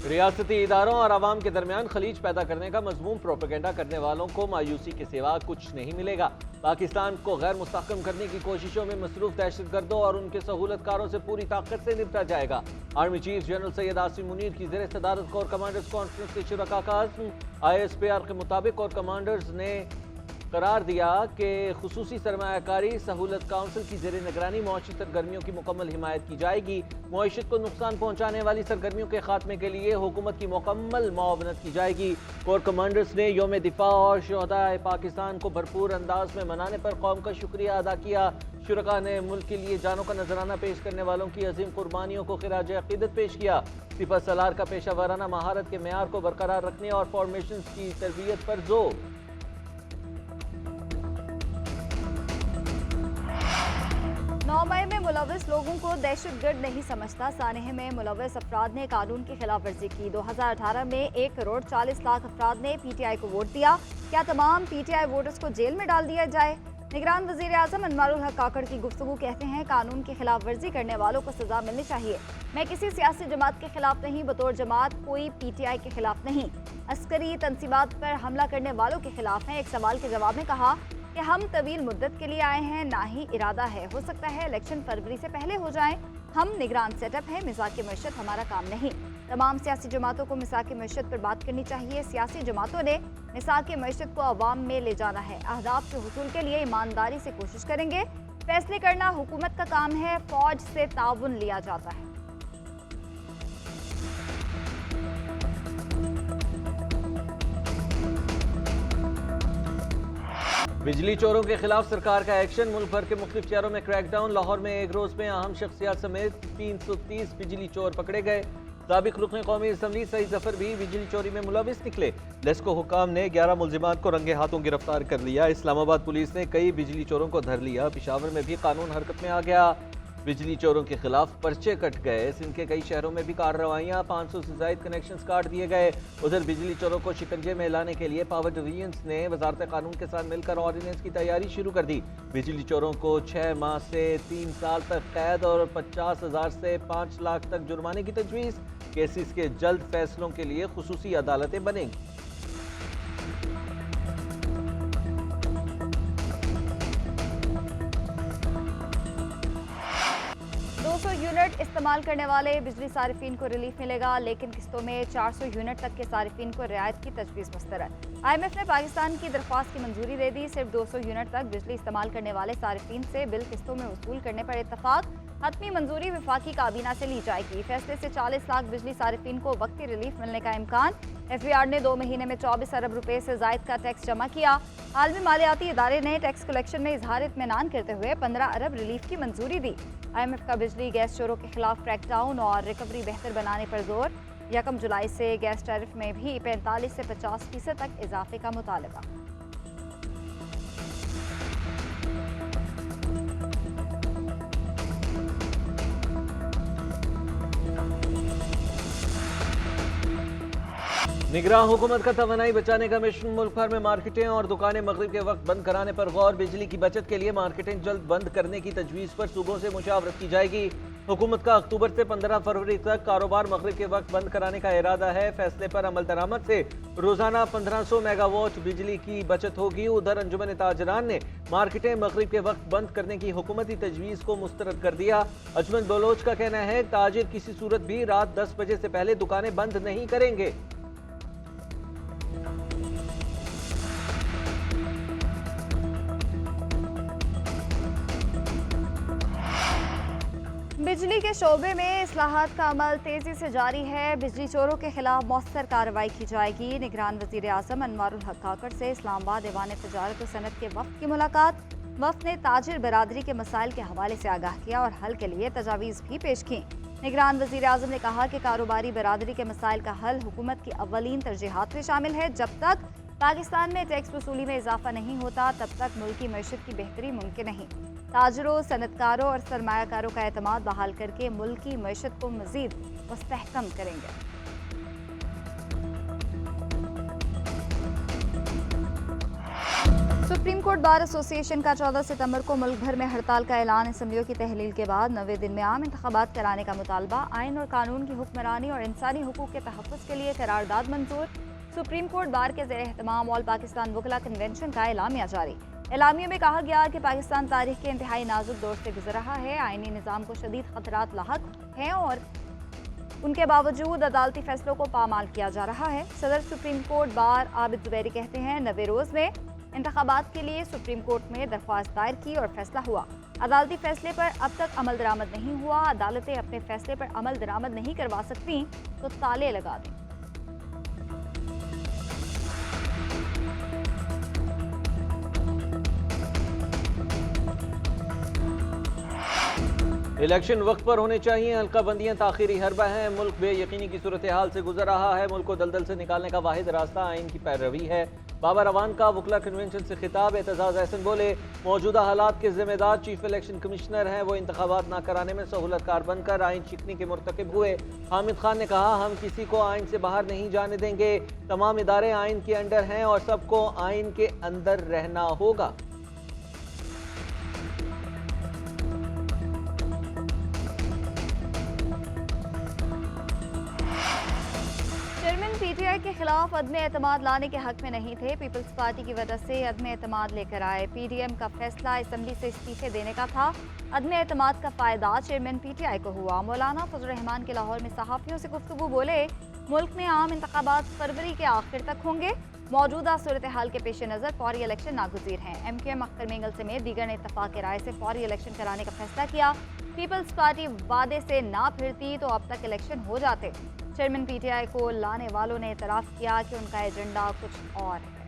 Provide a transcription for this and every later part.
रियासती इदारों और आवाम के दरमियान खलीज पैदा करने का मजमूम प्रोपेगेंडा करने वालों को मायूसी के सिवा कुछ नहीं मिलेगा। पाकिस्तान को गैर मुस्तहकम करने की कोशिशों में मसरूफ दहशतगर्दों और उनके सहूलतकारों से पूरी ताकत से निपटा जाएगा। Army chief general Syed Asim Munir की ज़ेर सदारत कोर कमांडर्स कॉन्फ्रेंस के शुरका का अज़्म। ISPR के मुताबिक कोर कमांडर्स ने करार दिया कि खुसूसी सरमायाकारी सहूलत काउंसिल की ज़ेर निगरानी मुआशी सरगर्मियों की मुकम्मल हिमायत की जाएगी। मुआशत को नुकसान पहुँचाने वाली सरगर्मियों के खात्मे के लिए हुकूमत की मुकम्मल मुआवनत की जाएगी। कोर कमांडर्स ने योम दिफा और शहदाए पाकिस्तान को भरपूर अंदाज में मनाने पर कौम का शुक्रिया अदा किया। शुरका ने मुल्क के लिए जानों का नजराना पेश करने वालों की अजीम कुर्बानियों को खिराज अकीदत पेश किया। सिपह सलार का पेशा वाराना महारत के मेयार को बरकरार रखने और फॉर्मेशन की तरबियत पर जोर। 9 मई में मुलविस लोगों को दहशतगर्द नहीं समझता। सानेह में मुलविस अफराद ने कानून की खिलाफ वर्जी की। 2018 में 1 करोड़ 40 लाख अफराद ने PTI को वोट दिया। क्या तमाम PTI वोटर्स को जेल में डाल दिया जाए? निगरान वजीर आजम अनवारुल हक काकड़ की गुफ्तगू। कहते हैं कानून की खिलाफ वर्जी करने वालों को सजा मिलनी चाहिए। मैं किसी सियासी जमात के खिलाफ नहीं, बतौर जमात कोई PTI के खिलाफ नहीं, अस्करी तंसीबात पर हमला करने वालों के खिलाफ हैं। एक सवाल के जवाब में कहा कि हम तवील मुद्दत के लिए आए हैं, ना ही इरादा है। हो सकता है इलेक्शन फरवरी से पहले हो जाए। हम निगरान सेटअप है, मिज़ाक मईशत हमारा काम नहीं। तमाम सियासी जमातों को मिज़ाक मईशत पर बात करनी चाहिए। सियासी जमातों ने मिज़ाक मईशत को अवाम में ले जाना है। अहदाफ के हुसूल के लिए ईमानदारी से कोशिश करेंगे। फैसले करना हुकूमत का काम है, फौज से ताउन लिया जाता है। बिजली चोरों के खिलाफ सरकार का एक्शन। मुल्क भर के मुख्तलिफ शहरों में क्रैकडाउन। लाहौर में एक रोज में अहम शख्सियात समेत 330 बिजली चोर पकड़े गए। साबिक रुकन कौमी असम्बली सईद जफर भी बिजली चोरी में मुलविस निकले। लेस्को हुकाम ने 11 मुलजिमान को रंगे हाथों गिरफ्तार कर लिया। इस्लामाबाद पुलिस ने कई बिजली चोरों को धर लिया। पिशावर में भी कानून हरकत में आ गया। बिजली चोरों के खिलाफ पर्चे कट गए। सिंध के कई शहरों में भी कार्रवाइयां। 500 से ज्यादा कनेक्शंस काट दिए गए। उधर बिजली चोरों को शिकंजे में लाने के लिए पावर डिवीजन्स ने वजारत कानून के साथ मिलकर ऑर्डिनेंस की तैयारी शुरू कर दी। बिजली चोरों को 6 माह से 3 साल तक कैद और 50,000 से 5 लाख तक जुर्माने की तजवीज़। केसेस के जल्द फैसलों के लिए खुसूसी अदालतें बनेंगी। 200 यूनिट इस्तेमाल करने वाले बिजली सारिफीन को रिलीफ मिलेगा, लेकिन किस्तों में 400 यूनिट तक के सारिफीन को रियायत की तजवीज़ मुस्तरद। IMF ने पाकिस्तान की दरख्वास्त की मंजूरी दे दी। सिर्फ 200 यूनिट तक बिजली इस्तेमाल करने वाले सारिफीन से बिल किस्तों में वसूल करने पर इत्तफाक। हतमी मंजूरी वफाकी काबीना से ली जाएगी। फैसले से 40 लाख बिजली सारिफीन को वक्ती रिलीफ मिलने का इम्कान। FBR ने 2 महीने में 24 अरब रुपए से जायद का टैक्स जमा किया। आलमी मालियाती इदारे ने टैक्स कलेक्शन में इजहार इत्मीनान करते हुए 15 अरब रिलीफ की मंजूरी दी। IMF का बिजली गैस चोरों के खिलाफ क्रैकडाउन और रिकवरी बेहतर बनाने पर जोर। 1 जुलाई से गैस टैरिफ में भी 45 से 50% तक इजाफे का मुतालबा। निगरान हुकूमत का तवानाई बचाने का मिशन। मुल्क भर में मार्केटें और दुकानें मगरिब के वक्त बंद कराने पर गौर। बिजली की बचत के लिए मार्केटें जल्द बंद करने की तजवीज़ पर सूबों से मुशावरत की जाएगी। हुकूमत का अक्टूबर से 15 फरवरी तक कारोबार मगरिब के वक्त बंद कराने का इरादा है। फैसले पर अमल दरामद से रोजाना 1500 मेगावाट बिजली की बचत होगी। उधर अंजुमन ताजरान ने मार्केटें मगरिब के वक्त बंद करने की हुकूमती तजवीज़ को मुस्तरद कर दिया। अजमन बलोच का कहना है ताजिर किसी सूरत भी रात 10 बजे से पहले दुकानें बंद नहीं करेंगे। बिजली के शोबे में इस्लाहात का अमल तेजी से जारी है। बिजली चोरों के खिलाफ मौसर कार्रवाई की जाएगी। निगरान वजीर आजम अनवारुल हक काकड़ से इस्लामाबाद ऐवान तजारत और सनत के वफ्द की मुलाकात। वफ्द ने ताजिर बरादरी के मसाइल के हवाले से आगाह किया और हल के लिए तजावीज़ भी पेश की। निगरान वजीर आजम ने कहा कि कारोबारी बरादरी के मसाइल का हल हुकूमत की अव्वलीन तरजीहात में शामिल है। जब तक पाकिस्तान में टैक्स वसूली में इजाफा नहीं होता तब तक मुल्की मईशत की बेहतरी मुमकिन नहीं। ताजरों, सनतकारों और सरमायाकारों का एतमाद बहाल करके मुल्की मईशत को मजीद मुस्तहकम करेंगे। सुप्रीम कोर्ट बार एसोसिएशन का 14 सितंबर को मुल्क भर में हड़ताल का ऐलान। असम्बलियों की तहलील के बाद 90 दिन में आम इंतखाबात कराने का मुतालबा। आइन और कानून की हुक्मरानी और इंसानी हुकूक के तहफ़्फ़ुज़ के लिए करारदाद मंजूर। सुप्रीम कोर्ट बार के ज़ेर एहतमाम ऑल पाकिस्तान वकला कन्वेंशन का एलामिया जारी। एलामिया में कहा गया कि पाकिस्तान तारीख के इंतहाई नाजुक दौर से गुजर रहा है। आइनी निज़ाम को शदीद खतरात लाहक हैं और उनके बावजूद अदालती फैसलों को पामाल किया जा रहा है। सदर supreme court bar Abid Zubairi कहते हैं, 90 रोज़ में इंतखाबात के लिए सुप्रीम कोर्ट में दरख्वास्त दायर की और फैसला हुआ। अदालती फैसले पर अब तक अमल दरामद नहीं हुआ। अदालतें अपने फैसले पर अमल दरामद नहीं करवा सकती तो ताले लगा दें। इलेक्शन वक्त पर होने चाहिए। हल्का बंदियां ताखिरी हरबा हैं। मुल्क बेयकीनी की सूरत हाल से गुजर रहा है। मुल्क को दलदल से निकालने का वाहिद रास्ता आइन की पैरवी है। बाबर अवान का वकला कन्वेंशन से खिताब। एतजाज एहसन बोले, मौजूदा हालात के जिम्मेदार चीफ इलेक्शन कमिश्नर हैं। वो इंतखाबात न कराने में सहूलतकार बनकर आइन शिकनी के मुर्तकिब हुए। हामिद खान ने कहा, हम किसी को आइन से बाहर नहीं जाने देंगे। तमाम इदारे आइन के अंडर हैं और सबको आइन के अंदर रहना होगा। पीटीआई के खिलाफ अदम एतमाद लाने के हक में नहीं थे। पीपल्स पार्टी की वजह से अदम एतमाद लेकर आए। पीडीएम का फैसला असम्बली से इस्तीफे देने का था। अदम एतमाद का फायदा चेयरमैन पीटीआई को हुआ। मौलाना फजल रहमान के लाहौर में सहाफ़ियों से गुफ्तगू बोले, मुल्क में आम इंतखाबात फरवरी के आखिर तक होंगे। मौजूदा सूरत हाल के पेश नज़र फौरी इलेक्शन नागुज़ीर हैं। MQM अख्तर मेंगल समेत दीगर ने इत्तफाक राय से फौरी इलेक्शन कराने का फैसला किया। पीपल्स पार्टी वादे से ना फिरती तो अब तक इलेक्शन हो जाते। चेयरमैन पीटीआई को लाने वालों ने इतराफ़ किया कि उनका एजेंडा कुछ और है।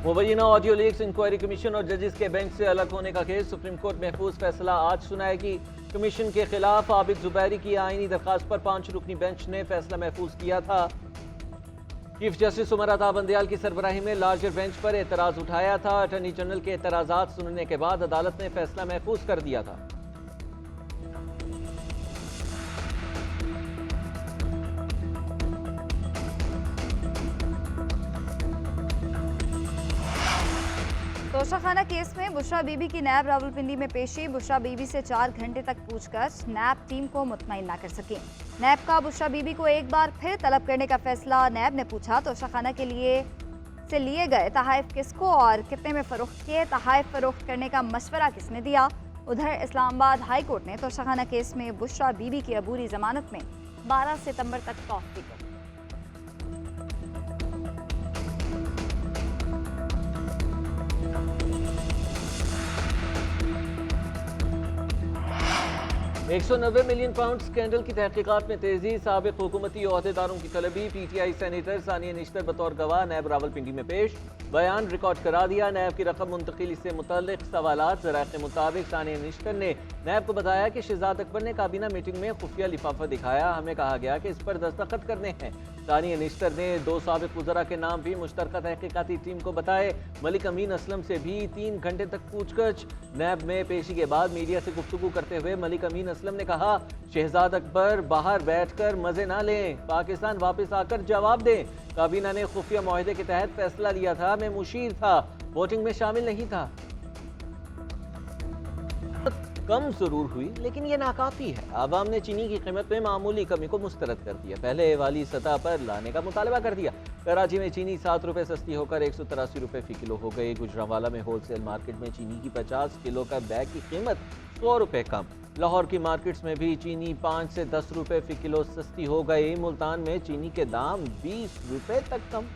मुबैना ऑडियो लीक्स इंक्वायरी कमीशन और जजेस के बेंच से अलग होने का केस। सुप्रीम कोर्ट महफूज फैसला आज सुनाएगी। कमीशन के खिलाफ आबिद जुबैरी की आईनी दरखास्त पर 5 रुकनी बेंच ने फैसला महफूज किया था। चीफ जस्टिस उमर अता बंदयाल की सरबराही में लार्जर बेंच पर एतराज़ उठाया था। अटॉर्नी जनरल के एतराज़ात सुनने के बाद अदालत ने फैसला महफूज कर दिया था। तोशाखाना केस में बुशरा बीबी की नैब रावलपिंडी में पेशी। बुशरा बीबी से 4 घंटे तक पूछकर नैब टीम को मुतमईन ना कर सकी। नैब का बुशरा बीबी को एक बार फिर तलब करने का फैसला। नैब ने पूछा, तोशाखाना के लिए गए तहाइफ किसको और कितने में फरोख्त किए? तहाइफ फरोख्त करने का मशवरा किसने दिया? उधर इस्लामाबाद हाई कोर्ट ने तोशाखाना केस में बुशरा बीबी की अबूरी जमानत में 12 सितंबर तक तौक़ीफ़ दी। £190 मिलियन स्कैंडल की तहकीकात में तेजी। साबिक हुकूमती ओहदेदारों की तलबी। पीटीआई सेनेटर सानिया निश्तर बतौर गवाह नैब रावलपिंडी में पेश। बयान रिकॉर्ड करा दिया। नैब की रकम मुंतकिली से मुतल्लिक सवालात। ज़राए के मुताबिक सानिया निश्तर ने नैब को बताया कि शहजाद अकबर ने काबीना मीटिंग में खुफिया लिफाफा दिखाया। हमें कहा गया कि इस पर दस्तखत करने हैं। सानिया निश्तर ने 2 साबिक वज़रा के नाम भी मुश्तरका तहकीकाती टीम को बताए। मलिक अमीन असलम से भी 3 घंटे तक पूछगछ। नैब में पेशी के बाद मीडिया से गुफ्तगू करते हुए मलिक अमीन असलम ने कहा, शहजाद अकबर बाहर बैठकर मजे ना लें, पाकिस्तान वापस आकर जवाब दें। काबीना ने खुफिया मुआहदे के तहत फैसला लिया था। मैं मुशीर था, वोटिंग में शामिल नहीं था। कम जरूर हुई लेकिन ये नाकाफी है। आवाम ने चीनी की कीमत में मामूली कमी को मुस्तरद कर दिया। पहले वाली सतह पर लाने का मुतालबा कर दिया। कराची में चीनी 7 रुपये सस्ती होकर 183 रुपये फी किलो हो गई। गुजरांवाला में होलसेल मार्केट में चीनी की 50 किलो का बैग की कीमत 100 रुपये कम। लाहौर की मार्केट्स में भी चीनी 5 से 10 रुपये फी किलो सस्ती हो गई। मुल्तान में चीनी के दाम 20 रुपये तक कम।